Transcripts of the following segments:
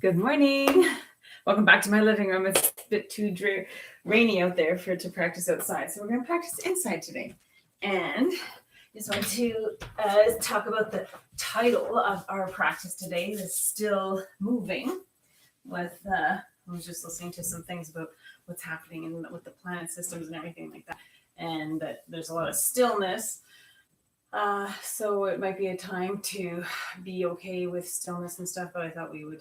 Good morning. Welcome back to my living room. It's a bit too rainy out there to practice outside. So we're going to practice inside today. And just want to talk about the title of our practice today, the Still Moving. I was just listening to some things about what's happening with the planet systems and everything like that. And that there's a lot of stillness. So it might be a time to be okay with stillness and stuff, but I thought we would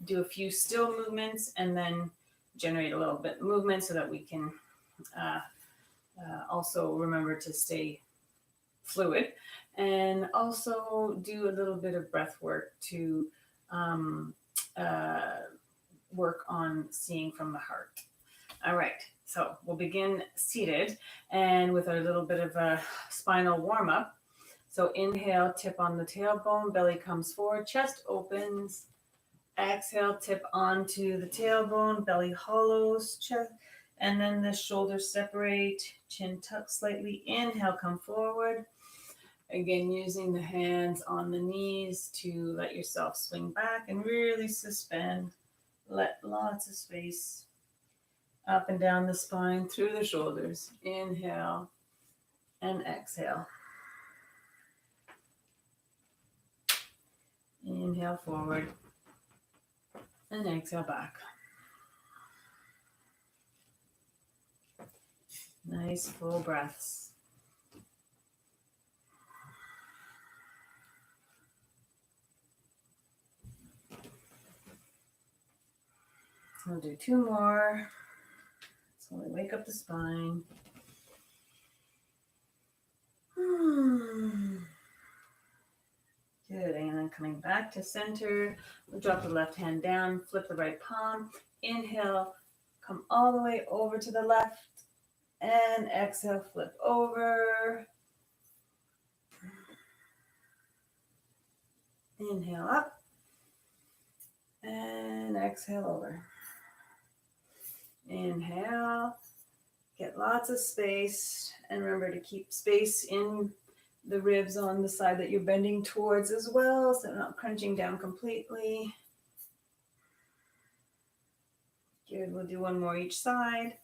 do a few still movements and then generate a little bit of movement so that we can also remember to stay fluid, and also do a little bit of breath work to work on seeing from the heart. All right, so we'll begin seated and with a little bit of a spinal warm-up. So inhale, tip on the tailbone, belly comes forward, chest opens. Exhale, tip onto the tailbone, belly hollows, chest, and then the shoulders separate, chin tucks slightly. Inhale, come forward. Again, using the hands on the knees to let yourself swing back and really suspend. Let lots of space up and down the spine through the shoulders. Inhale and exhale. Inhale forward. And exhale back. Nice full breaths. We'll do two more. So we wake up the spine. Good, and then coming back to center, we'll drop the left hand down, flip the right palm, inhale, come all the way over to the left, and exhale, flip over. Inhale up, and exhale over. Inhale, get lots of space, and remember to keep space in the ribs on the side that you're bending towards as well, so not crunching down completely. Good, we'll do one more each side.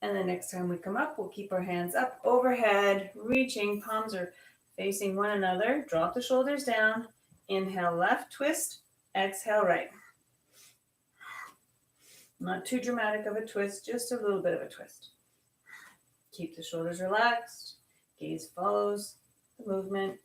And the next time we come up, we'll keep our hands up overhead, reaching, palms are facing one another. Drop the shoulders down. Inhale left, twist. Exhale right. Not too dramatic of a twist, just a little bit of a twist. Keep the shoulders relaxed. Gaze follows the movement.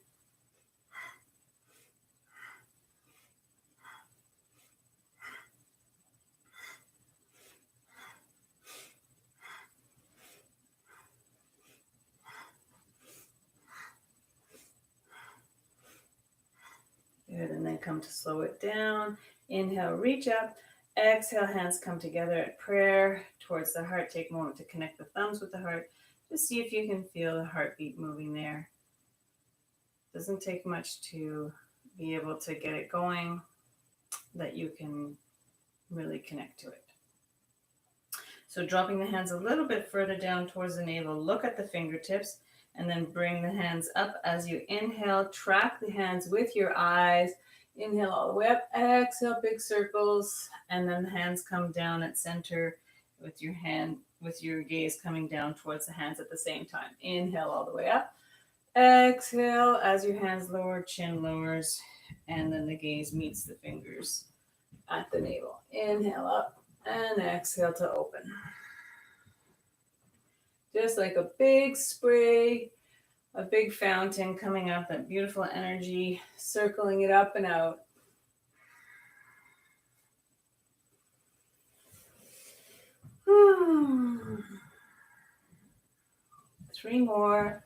Good, and then come to slow it down. Inhale, reach up. Exhale, hands come together at prayer towards the heart. Take a moment to connect the thumbs with the heart. Just see if you can feel the heartbeat moving there. Doesn't take much to be able to get it going, that you can really connect to it. So dropping the hands a little bit further down towards the navel, look at the fingertips, and then bring the hands up as you inhale. Track the hands with your eyes. Inhale all the way up, exhale, big circles, and then the hands come down at center with your gaze coming down towards the hands at the same time. Inhale all the way up, exhale as your hands lower, chin lowers, and then the gaze meets the fingers at the navel. Inhale up and exhale to open. Just like a big spray, a big fountain coming up, that beautiful energy, circling it up and out. Three more.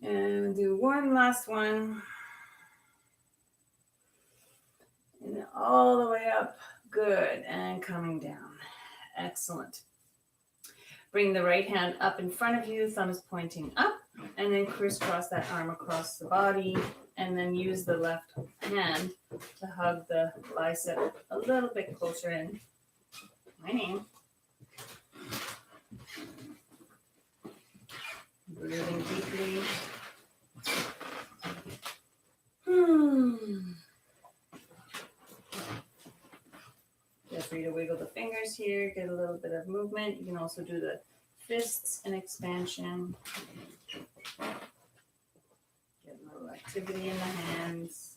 And do one last one. And all the way up. Good. And coming down. Excellent. Bring the right hand up in front of you, thumbs pointing up, and then crisscross that arm across the body, and then use the left hand to hug the bicep a little bit closer in. My name. Breathing deeply. Feel free to wiggle the fingers here, get a little bit of movement. You can also do the fists and expansion. Get a little activity in the hands.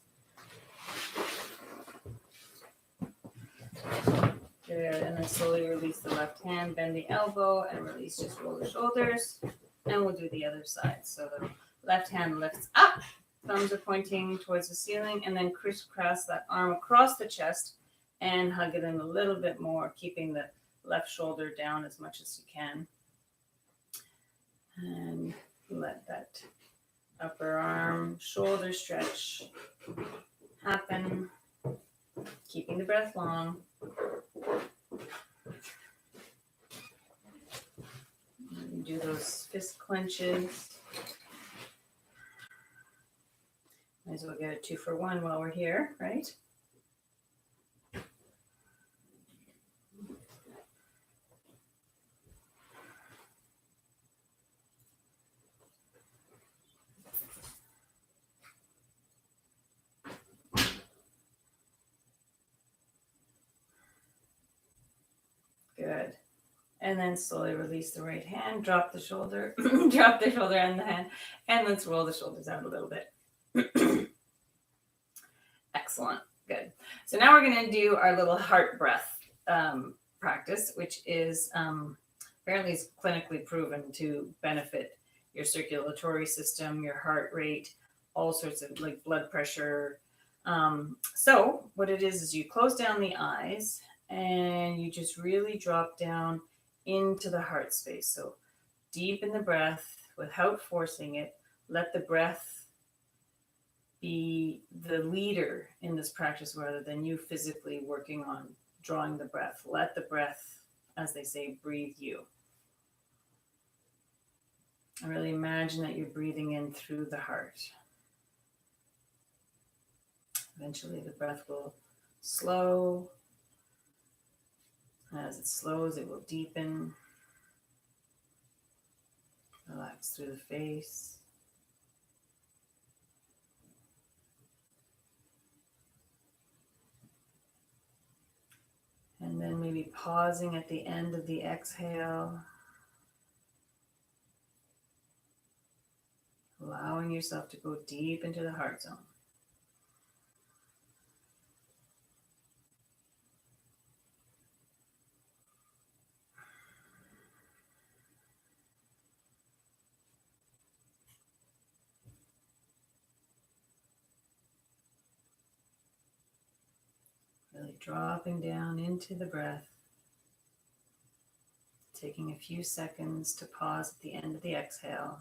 Good, and then slowly release the left hand, bend the elbow, and release, just roll the shoulders. And we'll do the other side. So the left hand lifts up, thumbs are pointing towards the ceiling, and then crisscross that arm across the chest and hug it in a little bit more, keeping the left shoulder down as much as you can. And let that upper arm, shoulder stretch happen, keeping the breath long. And do those fist clenches. Might as well get a 2 for 1 while we're here, right? Good. And then slowly release the right hand, drop the shoulder, drop the shoulder and the hand, and let's roll the shoulders out a little bit. Excellent. Good. So now we're going to do our little heart breath practice, which is apparently is clinically proven to benefit your circulatory system, your heart rate, all sorts of like blood pressure. So what it is you close down the eyes and you just really drop down into the heart space. So deepen the breath without forcing it. Let the breath be the leader in this practice rather than you physically working on drawing the breath. Let the breath, as they say, breathe you. And really imagine that you're breathing in through the heart. Eventually the breath will slow. As it slows, it will deepen. Relax through the face. And then maybe pausing at the end of the exhale. Allowing yourself to go deep into the heart zone. Really dropping down into the breath. Taking a few seconds to pause at the end of the exhale.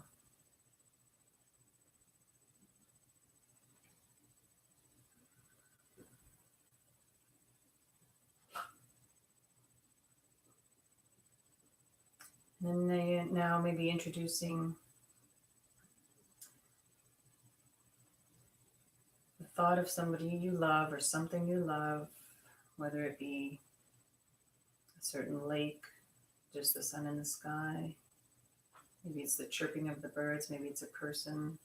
And then now maybe introducing the thought of somebody you love or something you love, whether it be a certain lake, just the sun and the sky. Maybe it's the chirping of the birds. Maybe it's a person,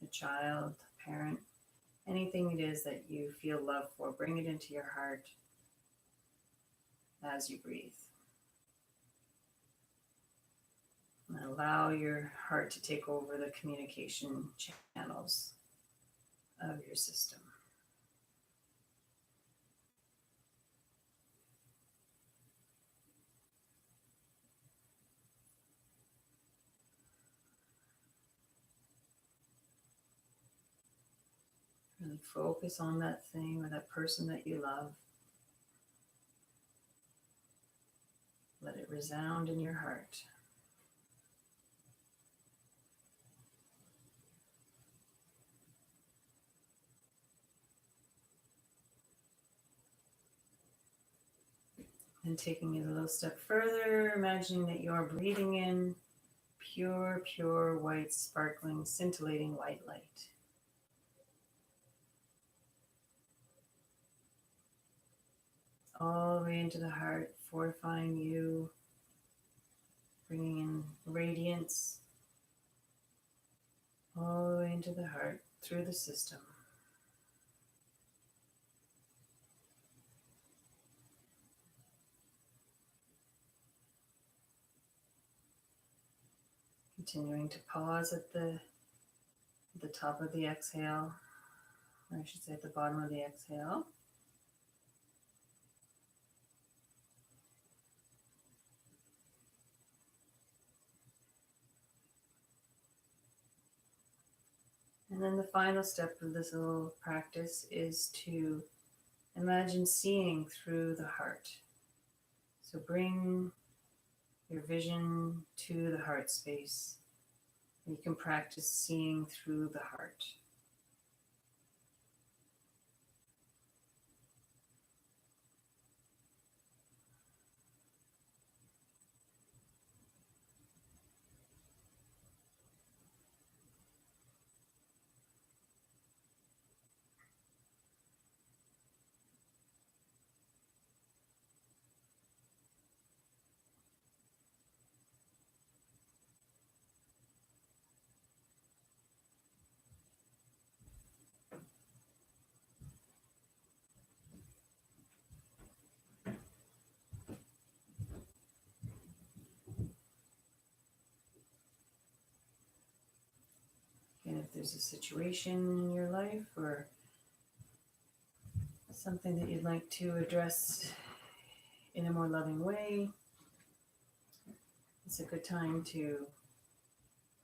a child, a parent. Anything it is that you feel love for, bring it into your heart as you breathe. And allow your heart to take over the communication channels of your system. Really focus on that thing or that person that you love. Let it resound in your heart. And taking it a little step further, imagining that you're breathing in pure, pure, white, sparkling, scintillating white light. all the way into the heart, fortifying you, bringing in radiance all the way into the heart, through the system. Continuing to pause at the top of the exhale, or I should say at the bottom of the exhale. And then the final step of this little practice is to imagine seeing through the heart. So bring your vision to the heart space. You can practice seeing through the heart. And if there's a situation in your life or something that you'd like to address in a more loving way, it's a good time to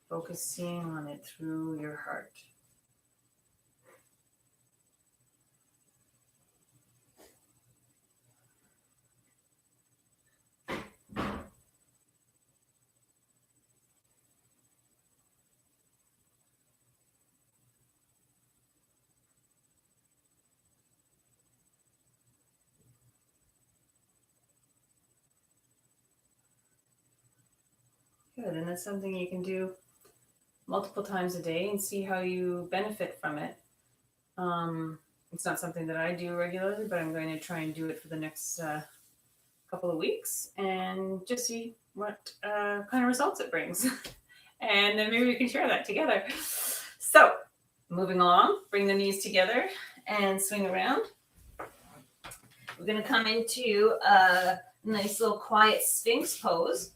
focus seeing on it through your heart. Good, and that's something you can do multiple times a day and see how you benefit from it. It's not something that I do regularly, but I'm going to try and do it for the next couple of weeks and just see what kind of results it brings. And then maybe we can share that together. So, moving along, bring the knees together and swing around. We're going to come into a nice little quiet Sphinx pose.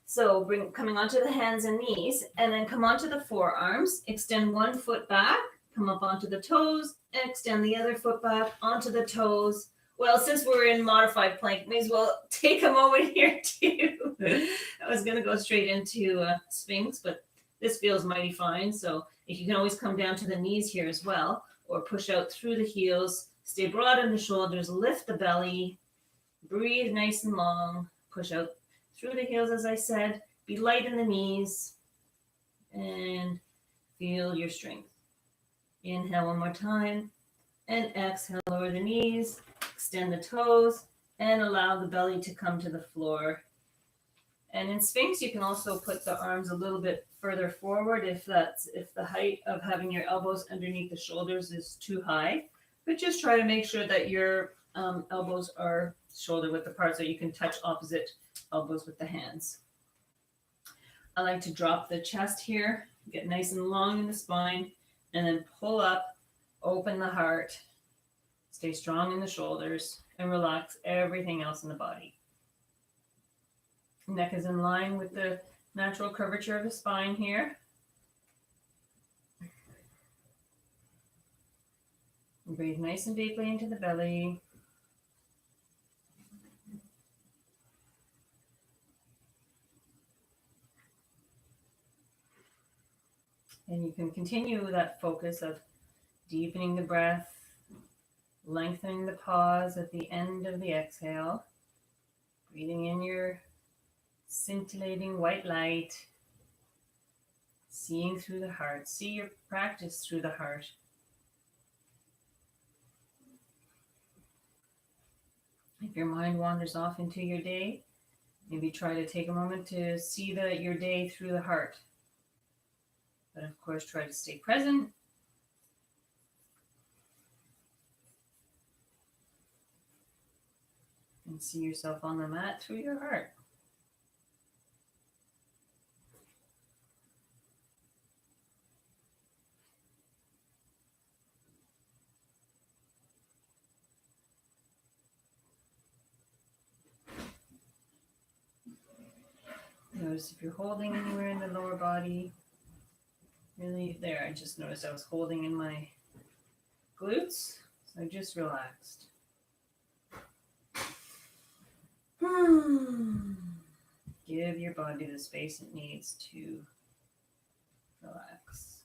So coming onto the hands and knees, and then come onto the forearms, extend one foot back, come up onto the toes, and extend the other foot back onto the toes. Well, since we're in modified plank, may as well take a moment here too. I was going to go straight into Sphinx, but this feels mighty fine. So if you can always come down to the knees here as well, or push out through the heels, stay broad in the shoulders, lift the belly, breathe nice and long, push out through the heels, as I said, be light in the knees, and feel your strength. Inhale one more time, and exhale, lower the knees, extend the toes, and allow the belly to come to the floor. And in Sphinx, you can also put the arms a little bit further forward if the height of having your elbows underneath the shoulders is too high. But just try to make sure that your elbows are shoulder width apart so you can touch opposite elbows with the hands. I like to drop the chest here, get nice and long in the spine, and then pull up, open the heart, stay strong in the shoulders, and relax everything else in the body. Neck is in line with the natural curvature of the spine here. Breathe nice and deeply into the belly. And you can continue that focus of deepening the breath, lengthening the pause at the end of the exhale, breathing in your scintillating white light, seeing through the heart. See your practice through the heart. If your mind wanders off into your day, maybe try to take a moment to see your day through the heart. But of course, try to stay present. see yourself on the mat through your heart. Notice if you're holding anywhere in the lower body. Really there, I just noticed I was holding in my glutes, so I just relaxed. Give your body the space it needs to relax.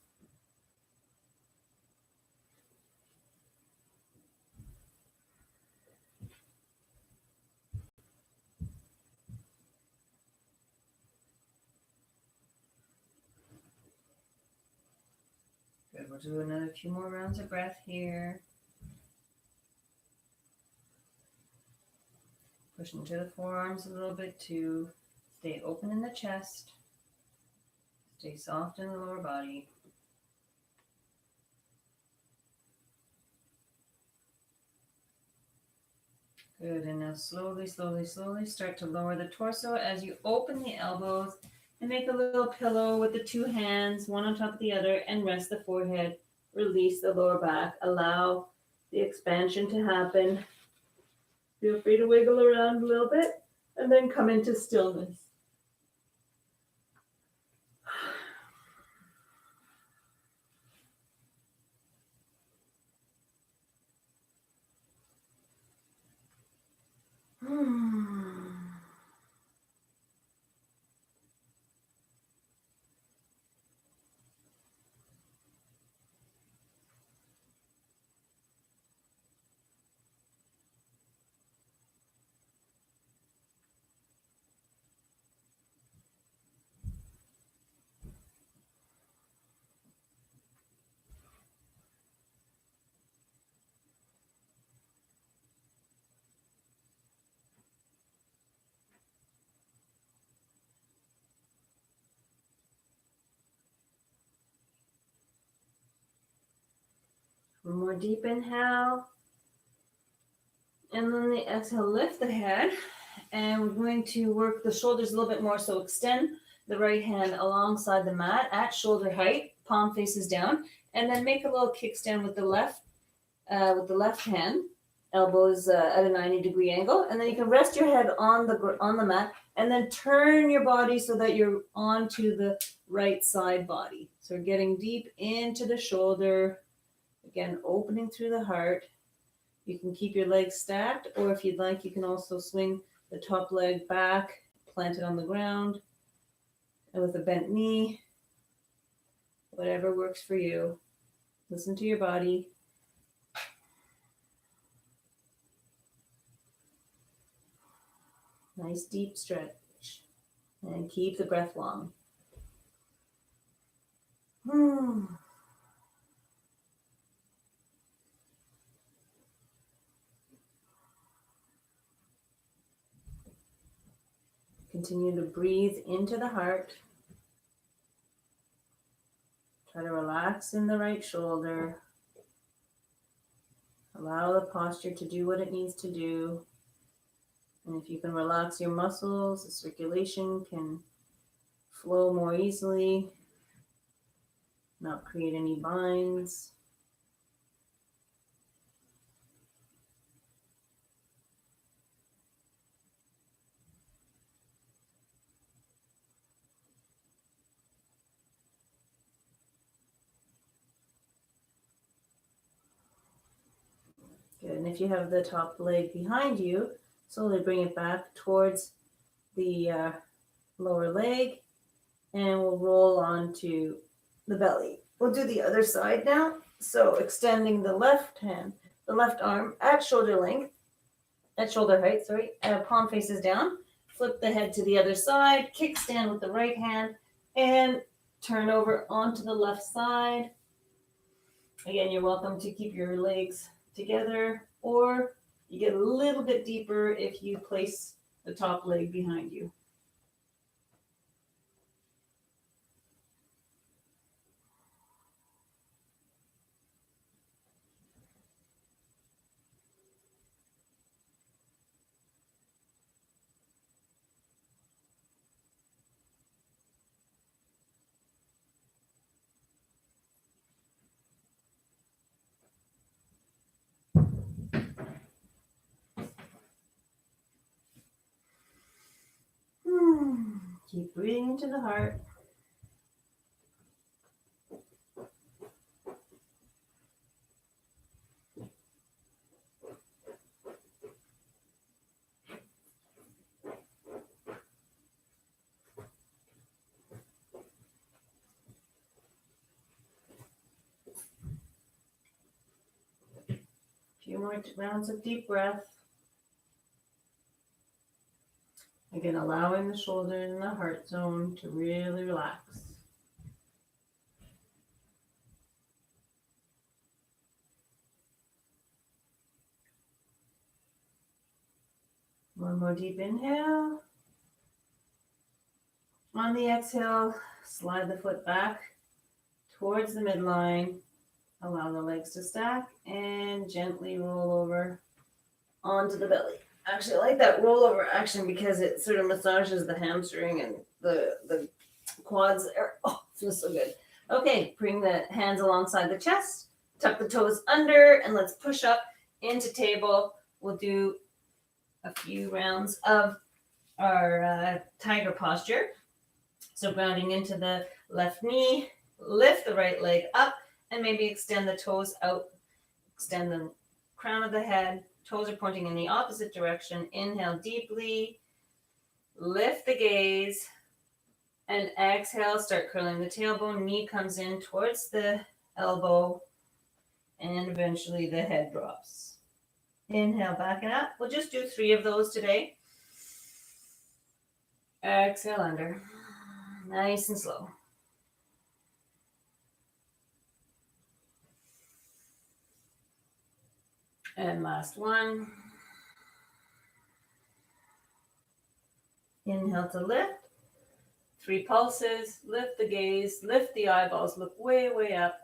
Good, we'll do another few more rounds of breath here. Push into the forearms a little bit too. Stay open in the chest. Stay soft in the lower body. Good, and now slowly, slowly, slowly start to lower the torso as you open the elbows and make a little pillow with the two hands, one on top of the other, and rest the forehead. Release the lower back. Allow the expansion to happen. Feel free to wiggle around a little bit and then come into stillness. One more deep inhale. And then the exhale, lift the head. And we're going to work the shoulders a little bit more. So extend the right hand alongside the mat at shoulder height, palm faces down. And then make a little kickstand with the left hand, elbows at a 90-degree angle. And then you can rest your head on the mat and then turn your body so that you're onto the right side body. So we're getting deep into the shoulder. Again, opening through the heart. You can keep your legs stacked, or if you'd like, you can also swing the top leg back, plant it on the ground, and with a bent knee, whatever works for you. Listen to your body. Nice deep stretch. And keep the breath long. Continue to breathe into the heart. Try to relax in the right shoulder. Allow the posture to do what it needs to do. And if you can relax your muscles, the circulation can flow more easily, not create any binds. Good, and if you have the top leg behind you, slowly bring it back towards the lower leg, and we'll roll onto the belly. We'll do the other side now. So extending the left arm at shoulder height, palm faces down. Flip the head to the other side, kickstand with the right hand, and turn over onto the left side. Again, you're welcome to keep your legs together, or you get a little bit deeper if you place the top leg behind you. Keep breathing into the heart. Few more rounds of deep breath. Again, allowing the shoulders and the heart zone to really relax. One more deep inhale. On the exhale, slide the foot back towards the midline. Allow the legs to stack and gently roll over onto the belly. Actually, I like that rollover action because it sort of massages the hamstring and the quads there. Oh, feels so good. Okay, bring the hands alongside the chest, tuck the toes under, and let's push up into table. We'll do a few rounds of our tiger posture. So grounding into the left knee, lift the right leg up, and maybe extend the toes out, extend the crown of the head. Toes are pointing in the opposite direction. Inhale deeply, lift the gaze, and exhale, start curling the tailbone. Knee comes in towards the elbow, and eventually the head drops. Inhale, back it up. We'll just do 3 of those today. Exhale under. Nice and slow. And last one. Inhale to lift. 3 pulses. Lift the gaze. Lift the eyeballs. Look way, way up.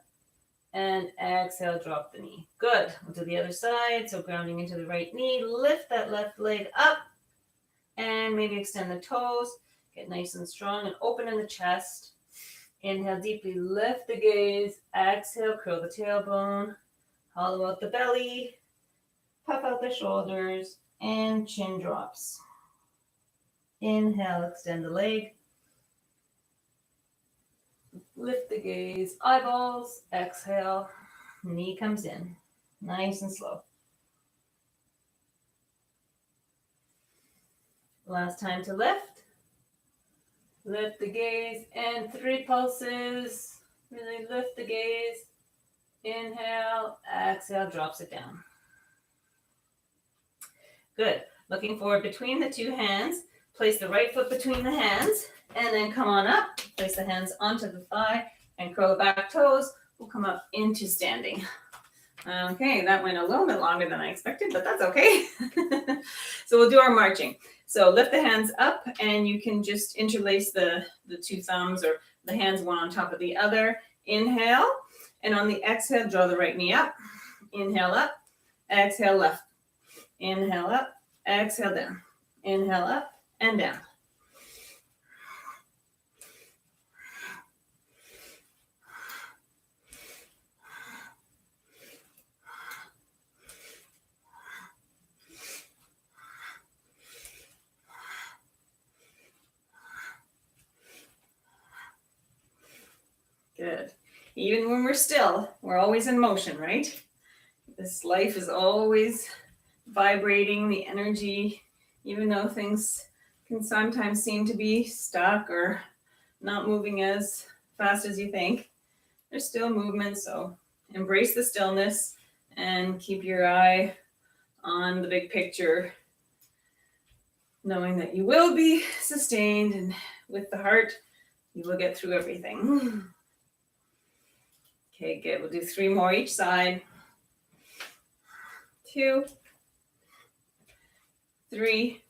And exhale, drop the knee. Good. We'll do the other side. So grounding into the right knee. Lift that left leg up. And maybe extend the toes. Get nice and strong and open in the chest. Inhale deeply. Lift the gaze. Exhale, curl the tailbone. Hollow out the belly. Puff out the shoulders, and chin drops. Inhale, extend the leg. Lift the gaze, eyeballs, exhale, knee comes in. Nice and slow. Last time to lift. Lift the gaze, and 3 pulses. Really lift the gaze. Inhale, exhale, drops it down. Good. Looking forward between the 2 hands. Place the right foot between the hands and then come on up. Place the hands onto the thigh and curl the back toes. We'll come up into standing. Okay, that went a little bit longer than I expected, but that's okay. So we'll do our marching. So lift the hands up and you can just interlace the 2 thumbs or the hands one on top of the other. Inhale. And on the exhale, draw the right knee up. Inhale up. Exhale left. Inhale up, exhale down. Inhale up and down. Good. Even when we're still, we're always in motion, right? This life is always vibrating, the energy, even though things can sometimes seem to be stuck or not moving as fast as you think, there's still movement. So embrace the stillness and keep your eye on the big picture, knowing that you will be sustained, and with the heart, you will get through everything. Okay, good. We'll do 3 more each side. 2, 3,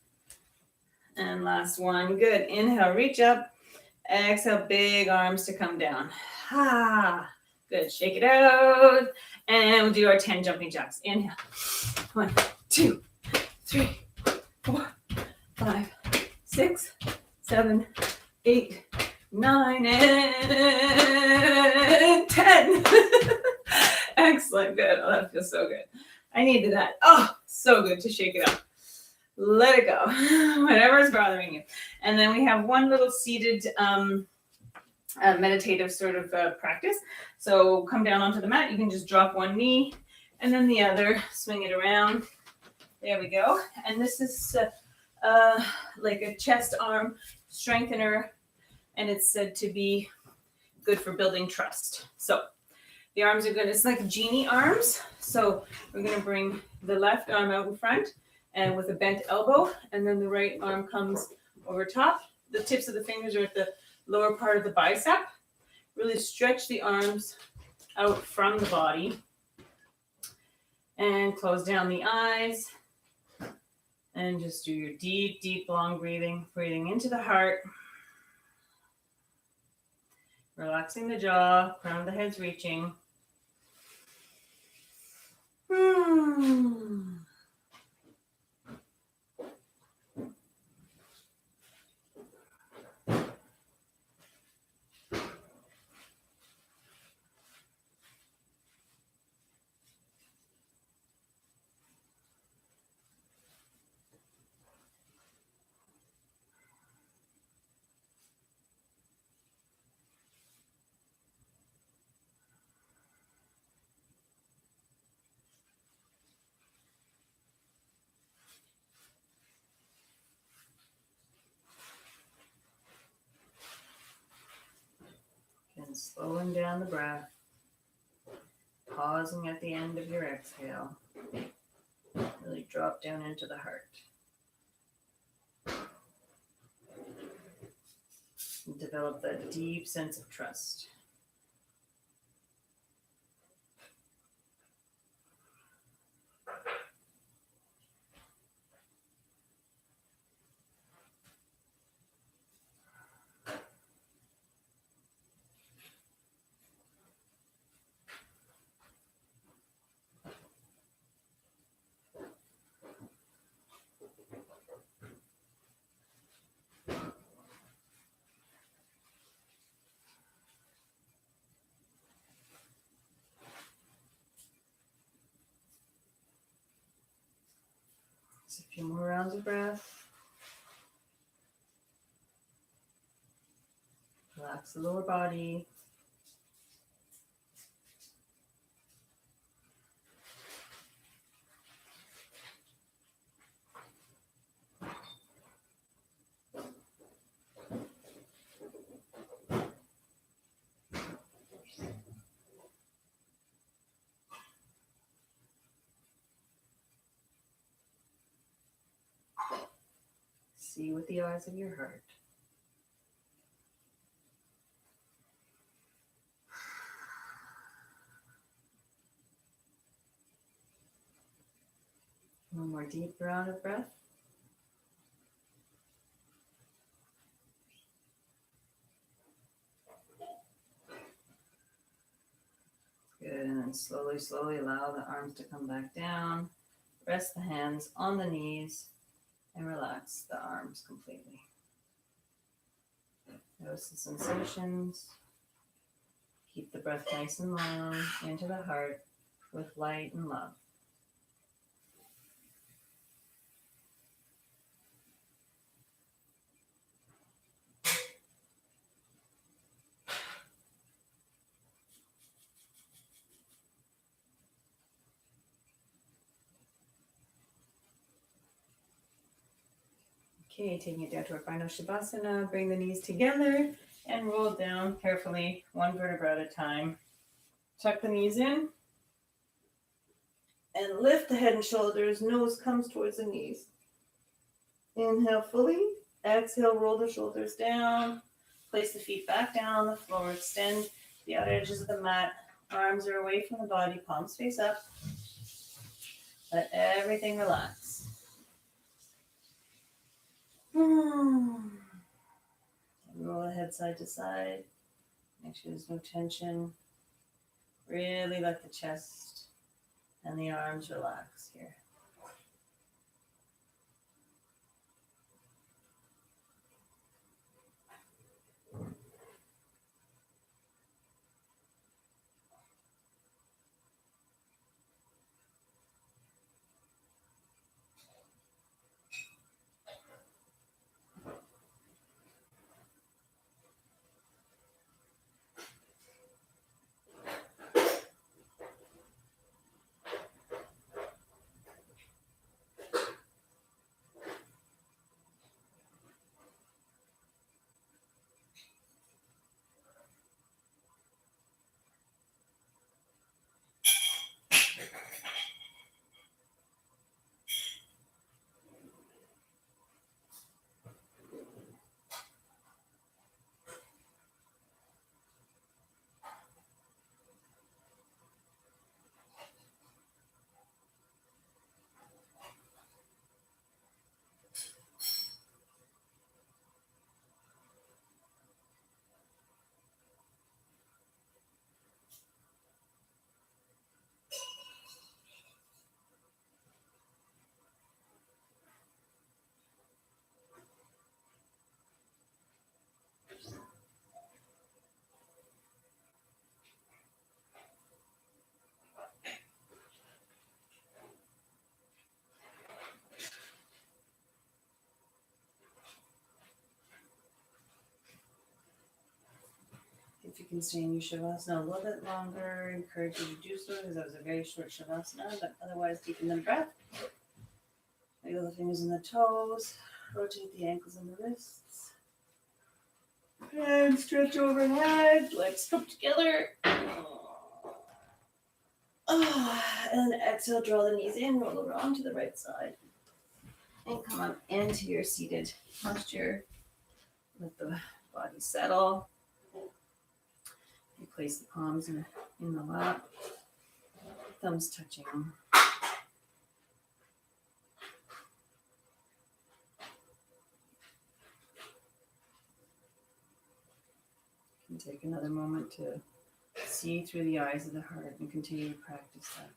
and last one. Good. Inhale, reach up. Exhale, big arms to come down. Ah, good. Shake it out. And we'll do our 10 jumping jacks. Inhale. 1, 2, 3, 4, 5, 6, 7, 8, 9, and 10. Excellent. Good. Oh, that feels so good. I needed that. Oh, so good to shake it up. let it go, whatever is bothering you. And then we have one little seated meditative sort of practice. So come down onto the mat. You can just drop one knee and then the other, swing it around. There we go. And this is like a chest arm strengthener, and it's said to be good for building trust. So the arms are good. It's like genie arms. So we're going to bring the left arm out in front and with a bent elbow, and then the right arm comes over top. The tips of the fingers are at the lower part of the bicep. Really stretch the arms out from the body and close down the eyes and just do your deep, deep, long breathing into the heart. Relaxing the jaw, crown of the head's reaching. And slowing down the breath, pausing at the end of your exhale. Really drop down into the heart. And develop that deep sense of trust. Just a few more rounds of breath. Relax the lower body. See with the eyes of your heart. One more deep round of breath. Good, and then slowly, slowly allow the arms to come back down. Rest the hands on the knees and relax the arms completely. Notice the sensations. Keep the breath nice and long into the heart with light and love. Okay, taking it down to our final Shavasana, bring the knees together and roll down carefully, one vertebra at a time. Tuck the knees in and lift the head and shoulders, nose comes towards the knees. Inhale fully, exhale, roll the shoulders down, place the feet back down on the floor, extend the outer edges of the mat, arms are away from the body, palms face up. Let everything relax. Roll the head side to side. Make sure there's no tension. Really let the chest and the arms relax here. you can stay in your Shavasana a little bit longer, I encourage you to do so because that was a very short Shavasana, but otherwise deepen the breath. Wiggle the fingers and the toes, rotate the ankles and the wrists. And stretch overhead, legs come together. And exhale, draw the knees in, roll over onto the right side. And come up into your seated posture. Let the body settle. You place the palms in the lap, thumbs touching. You can take another moment to see through the eyes of the heart and continue to practice that.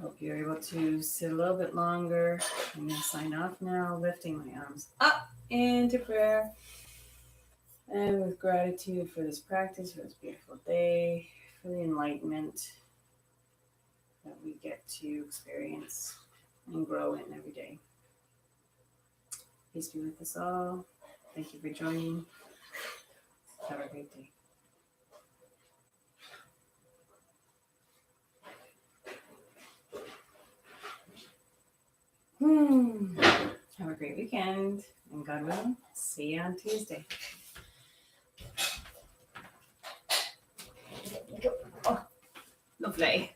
Hope you're able to sit a little bit longer. I'm going to sign off now, lifting my arms up into prayer. And with gratitude for this practice, for this beautiful day, for the enlightenment that we get to experience and grow in every day. Peace be with us all. Thank you for joining. Have a great day. Have a great weekend, and God willing, see you on Tuesday. Oh, lovely.